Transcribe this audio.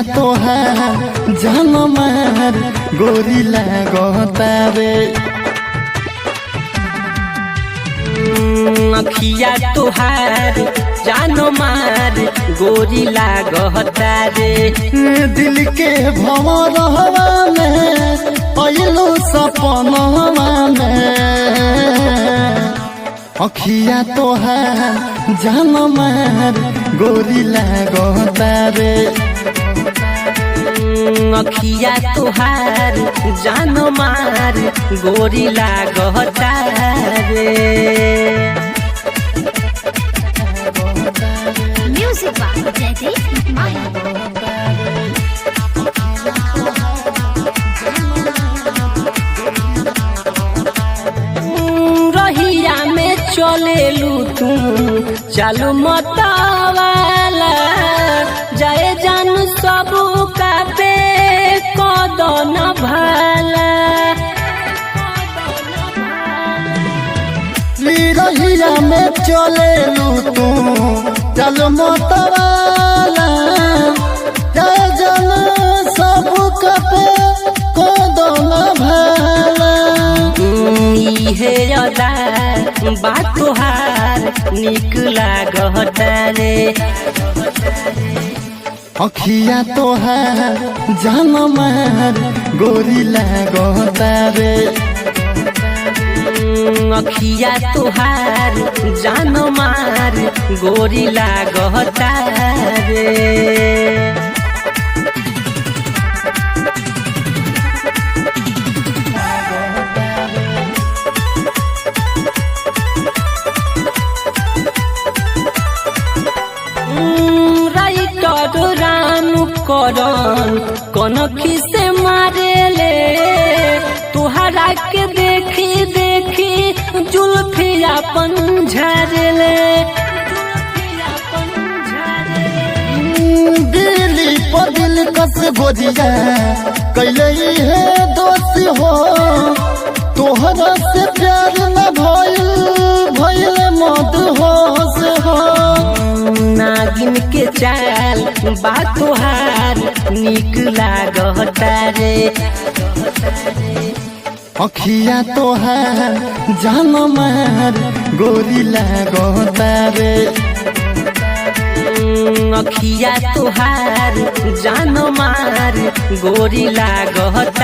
तोहार जान मार गोरी लागतावे। अखिया तोहार जान मार गोरी लागतावे। दिल के भंवरवा में अइलो सपनवा में। अखिया तोहार जान मार गोरी लागतावे। अखिया तोहार जान मार गोरी लागतावे। Music by Jaideep Mahi. रहिया में चलेलू तू चालू मतवाला। जाए जान सब का पे कदन भाला। रहिया में चलेलू तू चल मतवाला। जय जन सब कपे कदम भाला। इहे अदा बात तोहार निक लागतारे। अखिया तोहार जान मार गोरी लागतावे। अखिया तोहार जान मार गोरी लागतारे। करन कनखी से मारेले। तुहरा के देखी देखी जुल्फी अपन झारेले। दिली पर दिल कस गोजिया कैले है दोषी हो। तोहरा से प्यार न भइल मत होश हो। नागिन के चाल बात तोहार निक लागतारे। अखिया तोहार जान मार गोरी लागतावे। अखिया तोहार जान मार गोरी लागतारे।